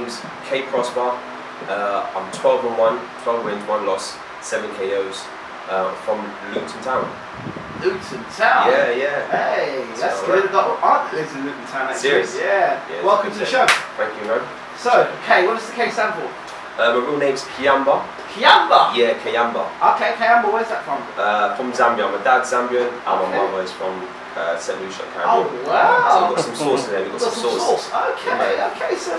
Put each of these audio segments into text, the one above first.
name's K Prosper. I'm 12 and 1, 12 wins, 1 loss, 7 KOs. From Luton Town. Luton Town? Yeah, yeah. Hey, that's good. I've got an aunt that lives in Luton Town actually. Serious? Yeah. Welcome to the show. Thank you, man. So, K, what does the K stand for? My real name's Kiamba. Kiamba? Yeah, Kiamba. Okay, Kiamba, where's that from? From Zambia. My dad's Zambian and my mother is from St. Lucia, Caribbean. Oh, wow. So we've got some sauce in there. We've got some sauce. Okay, okay. So,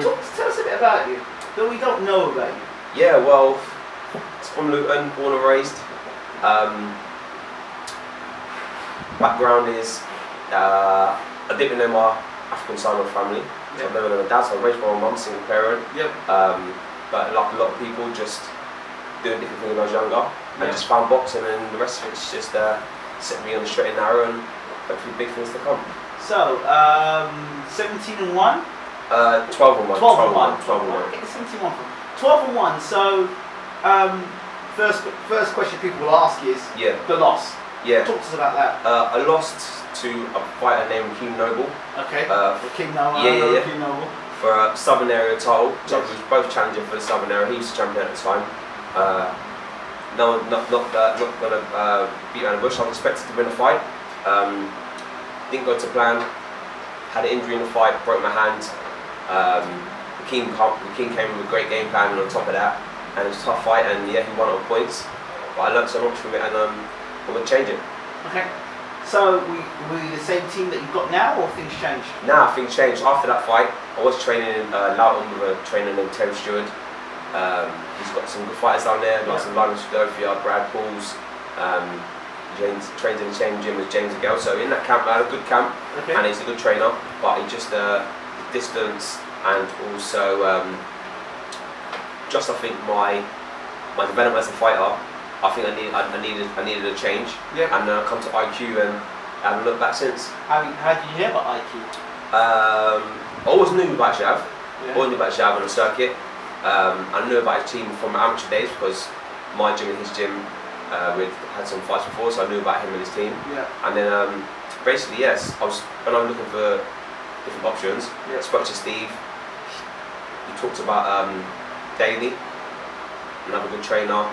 tell us a bit about you that we don't know about you. Yeah, well, it's from Luton, born and raised. Background is I didn't know my African side of family. So I've never known my dad, so I was raised by my mum, single parent. Yep. But like a lot of people, just doing different things when I was younger. I just found boxing, and the rest of it's just set me on the straight and narrow, and hopefully big things to come. So, 17 and 1? 12 and 1. 12 and 1. 12 and 1. Get the 17 and 1 from 12 and 1. So, first question people will ask is the loss. Yeah. Talk to us about that. I lost to a fighter named King Noble. Okay. King Noble. King Noble. For a Southern Area title. So we was both challenging for the Southern Area. He was the champion at the time. No, not gonna beat around the bush. I was expected to win the fight. Didn't go to plan. Had an injury in the fight. Broke my hand. The King came with a great game plan, and on top of that, and it was a tough fight. And yeah, he won on points. But I learned so much from it, and I wouldn't change it. Okay. So, were you the same team that you've got now, or things changed? Nah, things changed. After that fight, I was training in Loughton with a trainer named Terry Stewart. He's got some good fighters down there, like some London Scofield, Brad Pauls, James, trains in the same gym as James Agel. So in that camp, I had a good camp, and he's a good trainer, but he just, distance and also just I think my development as a fighter, I think I needed a change. Yep. And I come to IQ and I haven't looked back since. How did you hear about IQ? I always knew about Shav. Always knew about Shav on the circuit. I knew about his team from amateur days because my gym and his gym we'd had some fights before, so I knew about him and his team. Yeah. And then basically, yes, when I was looking for different options, I spoke to Steve. He talked about Daly, another good trainer.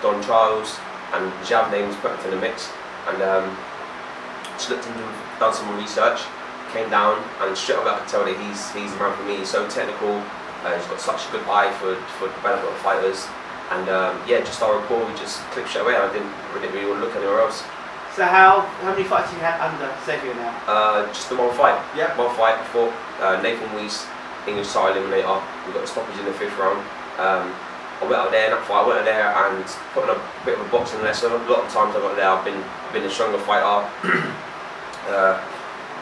Don Charles and Jav names put into the mix, and just looked into him, done some more research, came down, and straight away I could tell that he's the man for me. He's so technical, he's got such a good eye for development of fighters, and yeah, just our rapport, we just clicked straight away. I didn't really want to look anywhere else. So how many fights have you had under Xavier now? Just the one fight. Yeah. One fight. I fought Nathan Weiss, English title eliminator. We got a stoppage in the 5th round. I went out there in that fight. I went out there and put on a bit of a boxing lesson. A lot of times I got there, I've been a stronger fighter,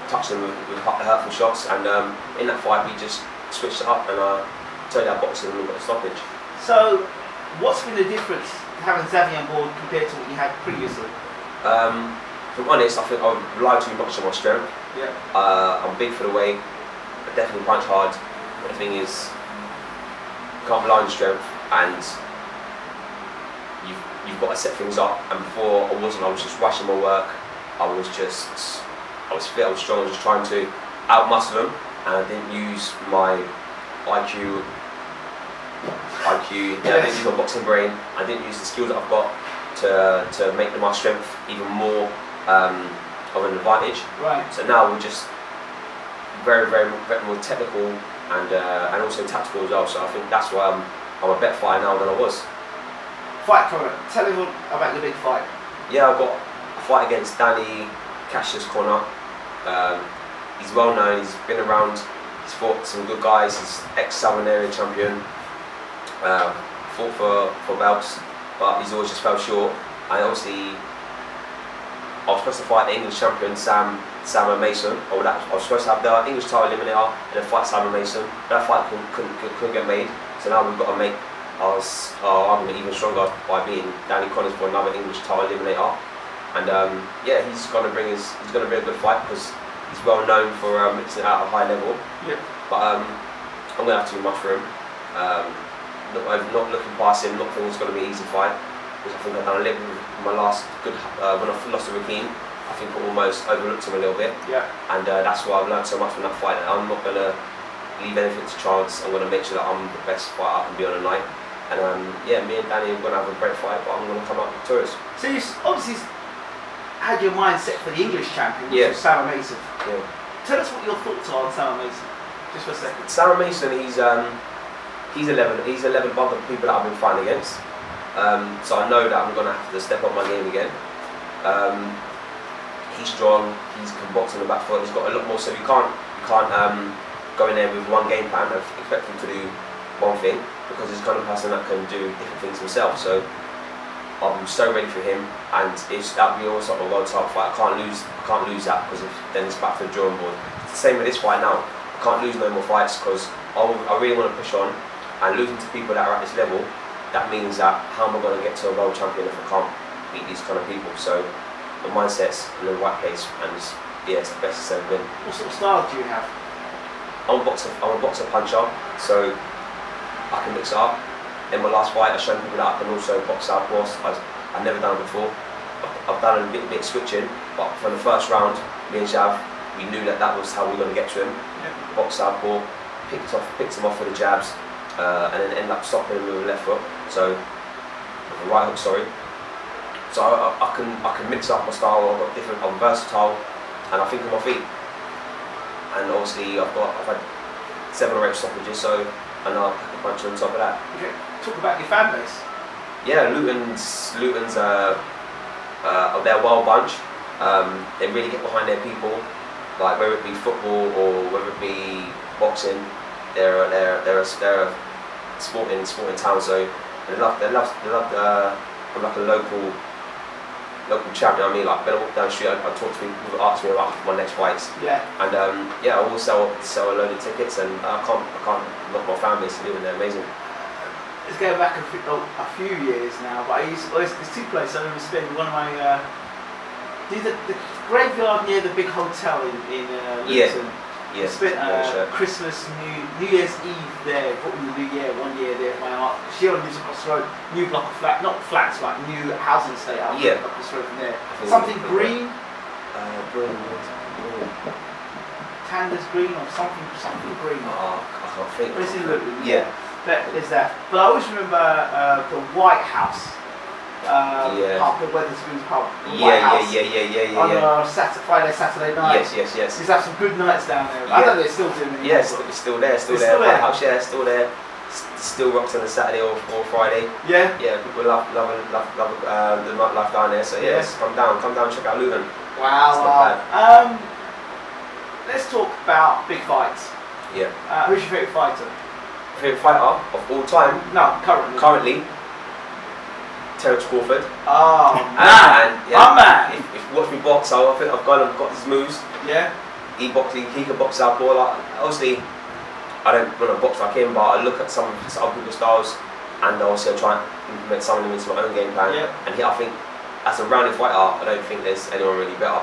touched them with hurtful shots, and in that fight we just switched it up and turned our boxing and got a stoppage. So, what's been the difference having Xavier on board compared to what you had previously? If I'm honest, I think I rely too much on my strength. Yeah. I'm big for the weight. I definitely punch hard. But the thing is, you can't rely on strength. And you've got to set things up. And before I was just rushing my work. I was fit, I was strong, I was just trying to outmuscle them, and I didn't use my IQ, I didn't use my boxing brain, I didn't use the skills that I've got to make my strength even more of an advantage. Right. So now we're just very more technical and also tactical as well. So I think that's why I'm a better fighter now than I was. Fight coming up. Tell me about your big fight. Yeah, I've got a fight against Cassius. He's well known, he's been around, he's fought some good guys, he's ex-Southern Area champion, fought for belts, but he's always just fell short. And obviously, I was supposed to fight the English champion, Sam and Mason. I was supposed to have the English title eliminator and then fight Sam and Mason. That fight couldn't get made, so now we've got to make our argument even stronger by beating Danny Connors for another English title eliminator. And yeah, he's going to bring a good fight because he's well known for mixing it out at a high level. Yeah. But I'm going to have too much for him. Not looking past him, not thinking it's going to be an easy fight. Because I think I've done a little with my last good when I lost to Rakeem. I think I almost overlooked him a little bit. Yeah. And that's why I've learned so much from that fight. That I'm not going to leave anything to chance. I'm going to make sure that I'm the best fighter I can be on a night. And yeah, me and Danny are going to have a great fight, but I'm going to come out victorious. So you obviously had your mind set for the English champion, which was Sam Mason. Yeah. Tell us what your thoughts are on Sam Mason, just for a second. Sam Mason, he's 11 above the people that I've been fighting against. So I know that I'm going to have to step up my game again. He's strong, he can box on the back foot, he's got a lot more, so you can't go in there with one game plan and expect him to do one thing, because he's the kind of person that can do different things himself. So I'm so ready for him, and that'll be also a world title fight. I can't lose that, because then it's back to the drawing board. It's the same with this fight now. I can't lose no more fights, because I really want to push on, and losing to people that are at this level, that means that how am I going to get to a world champion if I can't beat these kind of people? So the mindset's in the right place, and yeah, it's the best it's ever been. What sort of style do you have? I'm a boxer puncher, so I can mix it up. In my last fight, I showed people that I can also box out. I've never done it before. I've done a bit switching, but from the first round, me and Shav, we knew that was how we were going to get to him. Yeah. Box out, picked him off with the jabs, and then ended up stopping him with the left foot. So, with the right hook, sorry. So I can mix up my style. I'm versatile, and I think on my feet. And obviously, I've had 7 or 8 stoppages, so I know I can punch on top of that. Okay. Talk about your fan base. Yeah, Luton's they're a wild bunch. They really get behind their people, like whether it be football or whether it be boxing. They're a sporting town, so they love I'm like a local champ. You know what I mean? Like when I walk down the street, I talk to people who ask me about my next fights. Yeah. And yeah, I will sell a load of tickets, and I can't knock my fan base living. They're amazing. Let's go back a few years now, but there's 2 places I remember spending one of my the graveyard near the big hotel in Luton. Yeah. I spent Christmas, New Year's Eve there, put in the New Year, 1 year there. My aunt, she only lives across the road, new block of flats, not flats, like new housing estate out across the road from there. Something green. Green. Tanders green or something green. Oh, I can't think. It's in Luton. Yeah. That is that. But I always remember the White House. Pub, the Wetherspoons pub. Yeah. On Friday, Saturday night. Yes. You used to have some good nights down there. I don't know if they're still doing it. Yes, it's still there. White House, yeah, still there. Still rocks on a Saturday or Friday. Yeah. Yeah, people love the nightlife down there. So yes, come down, check out Luton. Wow. Let's talk about big fights. Yeah. Who's your favourite fighter? Favourite fighter of all time? No, currently. Terence Crawford. Oh man, man. If you watch me box, I think I've got his moves. Yeah. He can box out ball. Like, obviously, I don't want to box like him, but I look at some other people's styles, and also try and implement some of them into my own game plan. Yeah. And I think, as a rounded fighter, I don't think there's anyone really better.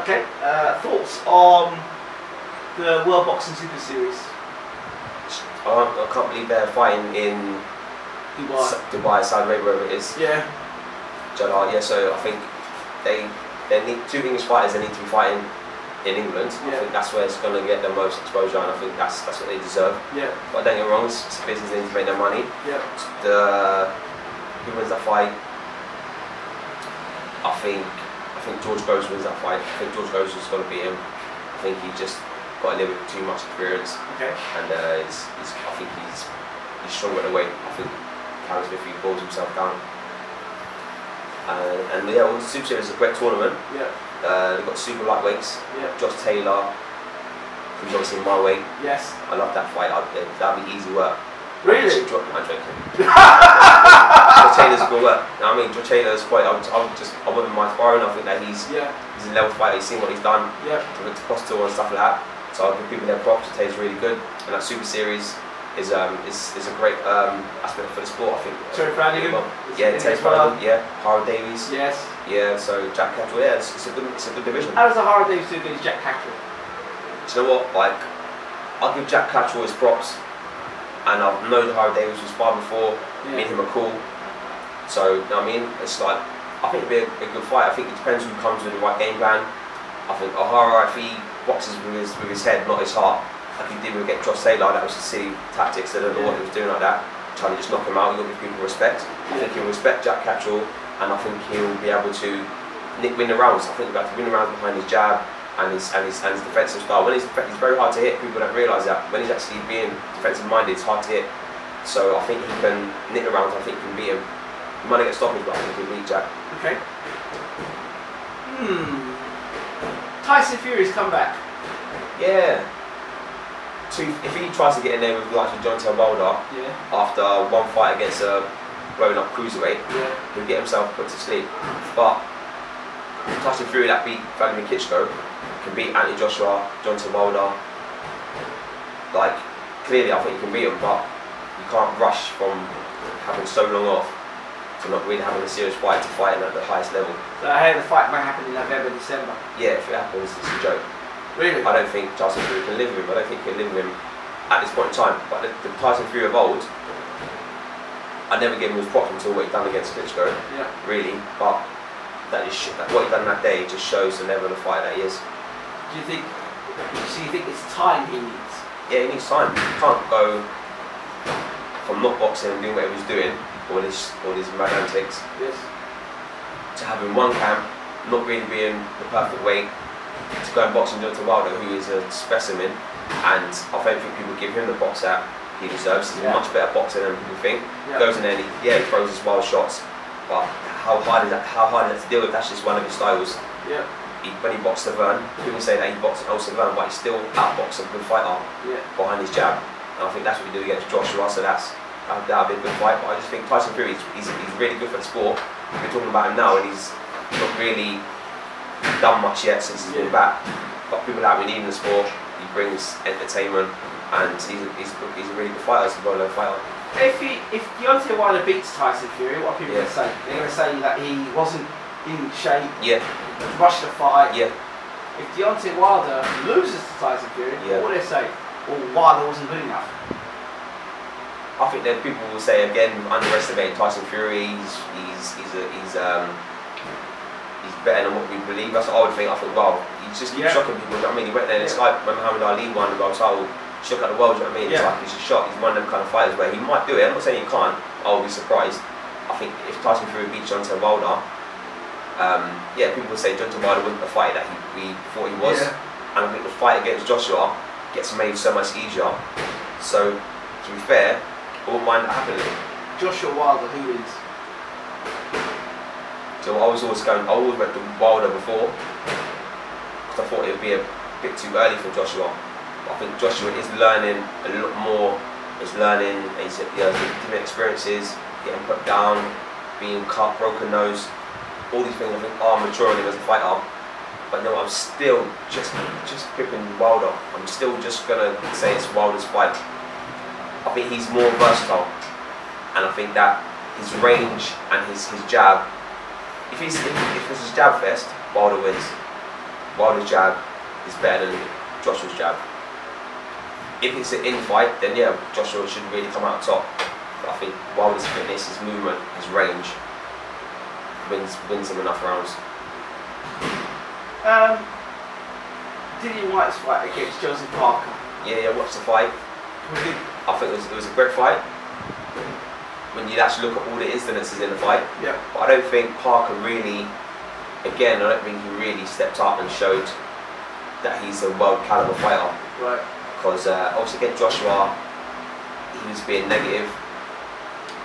Okay. Thoughts on the World Boxing Super Series? I can't believe they're fighting in Dubai, Saudi Arabia, wherever it is. Yeah. Jeddah, yeah. So I think they need 2 English fighters. They need to be fighting in England. Yeah. I think that's where it's going to get the most exposure, and I think that's what they deserve. Yeah. But don't get me wrong, it's a business. They need to make their money. Yeah. Who wins that fight? I think George Groves wins that fight. I think George Groves is going to beat him. I think he just got a little bit too much experience. Okay. And I think he's stronger in the weight. I think Cassius if he balls himself down. And yeah, well, the Super Series is a great tournament. Yeah. They've got super lightweights. Yeah. Josh Taylor, who's obviously in my weight. Yes. I love that fight. That'd be easy work. Really? I'm joking. Josh Taylor's good work. I mean, Josh Taylor's quite. I wouldn't mind sparring. I think that he's a level fighter. He's seen what he's done. Yeah. To posture and stuff like that. So I'll give people their props. Taylor's really good, and that Super Series is a great aspect for the sport. I think. Terry Flanagan. Yeah, Terry Flanagan. Yeah, Howard Davies. Yes. Yeah, so Jack Catterall. Yeah, it's a good division. How does the Howard Davies do against Jack Catterall? Do you know what? Like, I'll give Jack Catterall his props, and I've known Howard Davies was sparred before. Yeah. Me and him are cool. So you know what I mean, it's like I think it'd be a good fight. I think it depends who comes with the right game plan. I think O'Hara, if he boxes with his head, not his heart, I like he did with get Josh Taylor, that was the silly tactics. I don't know what he was doing like that, trying to just knock him out. You've got to give people respect. I think he'll respect Jack Catchall, and I think he'll be able to win the rounds. I think he'll be able to win the rounds behind his jab and his defensive style. When he's very hard to hit. People don't realise that. When he's actually being defensive minded, it's hard to hit. So I think he can knit the rounds. I think he can beat him. He might not get stoppage, but I think he can beat Jack. Okay. Tyson Fury's come back. Yeah. If he tries to get in there with like Deontay Wilder after one fight against a blown up cruiserweight, he'll get himself put to sleep. But Tyson Fury that beat Vladimir Klitschko can beat Anthony Joshua, Deontay Wilder. Like clearly, I think he can beat him, but you can't rush from having so long off to not really having a serious fight to fighting at the highest level. So I heard the fight might happen in November, December. Yeah, if it happens, it's a joke. Really? I don't think Tyson Fury can live with him. I don't think he can live with him at this point in time. But the Tyson Fury of old, I never gave him his props until what he done against Klitschko. Yeah. Really, but that is what he done that day just shows the level of fighter that he is. Do you think? So you think it's time he needs? Yeah, he needs time. He can't go from not boxing and doing what he was doing, all these mad antics, to having one camp, not really being the perfect weight, to go and box Deontay Wilder, who is a specimen, and I don't think people give him the box that he deserves. He's a much better boxer than people think. Goes in there and he throws his wild shots, but how hard is that to deal with? That's just one of his styles. Yeah. When he boxed Severn, people say that he boxed old Severn, but he still outboxed a good fighter behind his jab. And I think that's what he did against Joshua, so that'll be a good fight. But I just think Tyson Fury, he's really good for the sport. We're talking about him now, and he's not really done much yet since he's been back. But people that we need in the sport, he brings entertainment, and he's a really good fighter. He's a well-known fighter. If Deontay Wilder beats Tyson Fury, what are people going to say? They're going to say that he wasn't in shape. Rushed the fight. If Deontay Wilder loses to Tyson Fury, what will they say? Well, Wilder wasn't good enough. I think that people will say again, underestimating Tyson Fury. He's better than what we believe. That's what I would think. I think, wow, he just keeps shocking people. You know what I mean? He went there and it's like when Muhammad Ali won the world title, shook out the world. You know what I mean? It's like he's a shot. He's one of them kind of fighters where he might do it. I'm not saying he can't. I'll be surprised. I think if Tyson Fury beats Deontay Wilder, people would say Deontay Wilder wasn't the fighter that we thought he was, and I think the fight against Joshua gets made so much easier. So, to be fair, I wouldn't mind that happening. Joshua Wilder, who wins? So I always went to Wilder before, because I thought it would be a bit too early for Joshua. But I think Joshua is learning a lot more. He's learning, he's different experiences, getting put down, being cut, broken nose. All these things I think are maturing him as a fighter. But no, I'm still just picking Wilder. I'm still just gonna say it's Wilder's fight. I think he's more versatile, and I think that his range and his jab. If it's his jab fest, Wilder wins. Wilder's jab is better than Joshua's jab. If it's an in-fight, then Joshua should really come out top. But I think Wilder's fitness, his movement, his range wins him enough rounds. Dillian White's fight against Joseph Parker. Yeah, watched the fight. I think it was a great fight. When you actually look at all the incidences in the fight. But I don't think Parker really, again, I don't think he really stepped up and showed that he's a world caliber fighter. Right. Because obviously against Joshua, he was being negative,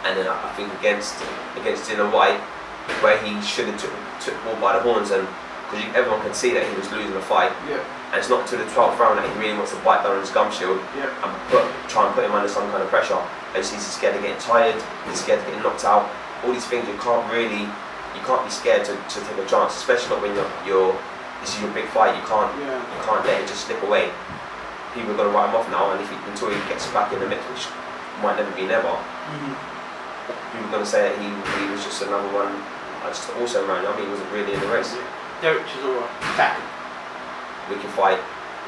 and then I think against Dillian White, where he should have took the ball by the horns, and because everyone can see that he was losing the fight. And it's not until the 12th round that he really wants to bite down on his gum shield and try and put him under some kind of pressure. He's scared of getting tired, he's scared of getting knocked out. All these things you can't be scared to take a chance, especially not when this is your big fight. You can't let it just slip away. People are going to write him off now, and until he gets back in the mix, which might never be never, people are going to say that he was just another one, just also ran. I mean, he wasn't really in the race. Derek Chisora, attack. Wicked fight.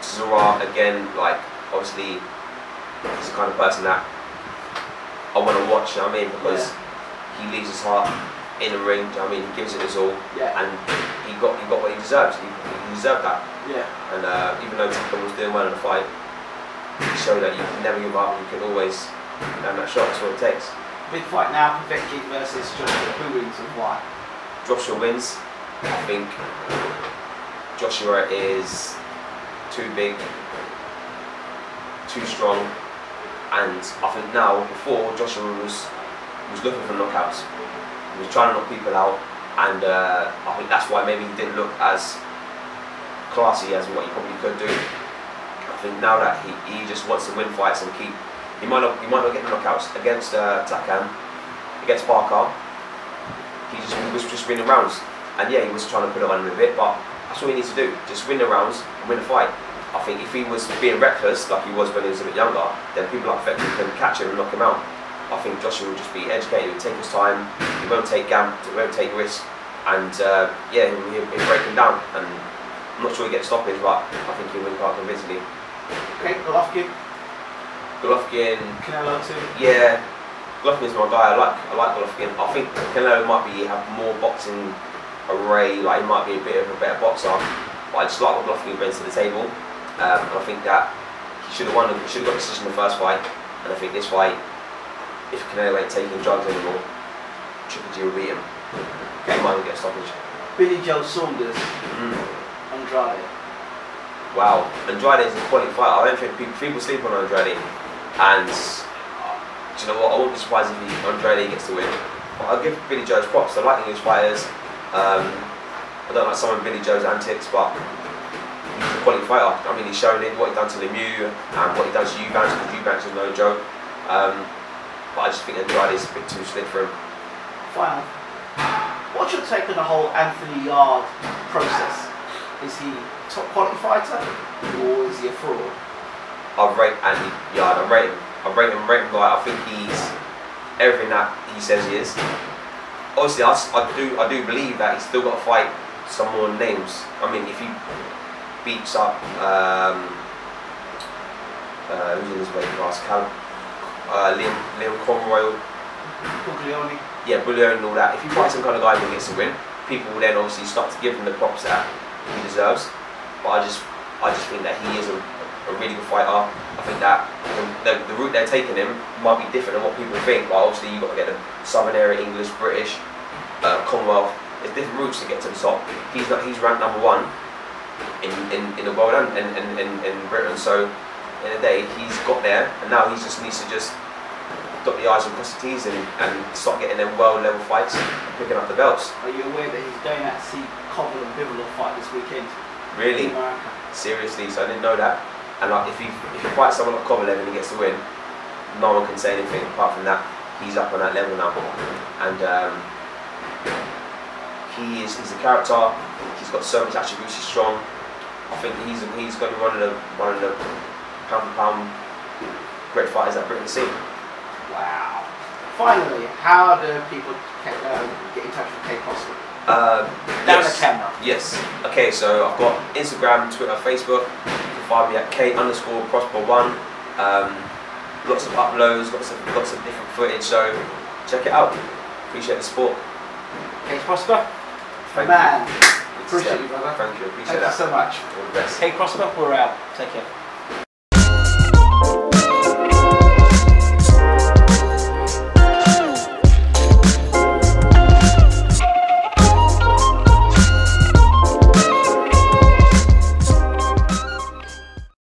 Chisora, again, like, obviously, he's the kind of person that I want to watch, you know what I mean? Because he leaves his heart in the ring, you know what I mean? He gives it his all, and he got what he deserved. He deserved that. And even though Tucker was doing well in the fight, show that you can never give up. You can always have that shot. That's what it takes. Big fight now, Povetkin versus Joshua. Who wins and why? Joshua wins. I think Joshua is too big, too strong, and I think now, before Joshua was looking for knockouts. He was trying to knock people out, and I think that's why maybe he didn't look as classy as what he probably could do. I think now that he just wants to win fights and keep. He might not get the knockouts against Takan, against Parker. He was just winning rounds, and yeah, he was trying to put it on him a bit, but that's all he needs to do. Just win the rounds and win the fight. I think if he was being reckless like he was when he was a bit younger, then people like Povetkin can catch him and knock him out. I think Joshua will just be educated. He'll take his time. He won't take gamble. He won't take risks, and yeah, he'll break him down. And I'm not sure he gets stoppage, but I think he'll win quite convincingly. Okay, Golovkin. Golovkin. Canelo too. Yeah, Golovkin's my guy. I like Golovkin. I think Canelo might have more boxing array. Like he might be a bit of a better boxer, but I just like what Golovkin brings to the table. And I think that he should have won. He should have got a decision in the first fight. And I think this fight, if Canelo ain't taking drugs anymore, Triple G will beat him. Okay. He might get a stoppage. Billy Joe Saunders. Andrade. Wow, Andrade is a quality fighter. I don't think people sleep on Andrade. And do you know what? I won't be surprised if Andrade gets to win. But I'll give Billy Joe's props. I like English fighters. I don't like some of Billy Joe's antics, but he's a quality fighter. I mean, he's shown it, what he's done to Lemieux and what he does to Eubanks, because Eubanks is no joke. But I just think Andrade is a bit too slick for him. Final. What's your take on the whole Anthony Yard process? Is he a top quality fighter or is he a fraud? I rate Anthony Yard. I rate him. Like, I think he's everything that he says he is. Obviously, I do believe that he's still got to fight some more names. I mean, if he beats up who's in his weight class, Liam Conroy, Buglioni. Yeah, Buglioni and all that. If he fights some kind of guy who gets a win, people will then obviously start to give him the props that he deserves. But I just think that he is a really good fighter. I think that the route they're taking him might be different than what people think. But obviously you've got to get the Southern area, English, British, Commonwealth. There's different routes to get to the top. He's ranked #1 in the world and in Britain. So in a day he's got there, and now he just needs to dot the I's and cross the T's and start getting them world level fights and picking up the belts. Are you aware that he's going out to see Koval and Bivol fight this weekend? Really? Seriously? So I didn't know that. And like, if he fights someone like Kovalev and he gets the win, no one can say anything apart from that. He's up on that level now, and he's a character. He's got so much attributes. He's strong. I think he's going to be one of the pound for pound great fighters that Britain's seen. Wow. Finally, how do people get in touch with Kate Prosper? Down the camera. Yes. Okay, so I've got Instagram, Twitter, Facebook. You can find me at Kate_Prosper1. Lots of uploads, lots of different footage. So check it out. Appreciate the support. Kate Prosper. Thank Man. you. Appreciate you, brother. Thank you. Appreciate that. Thank you so much. All the best. Kate Prosper, we're out. Take care.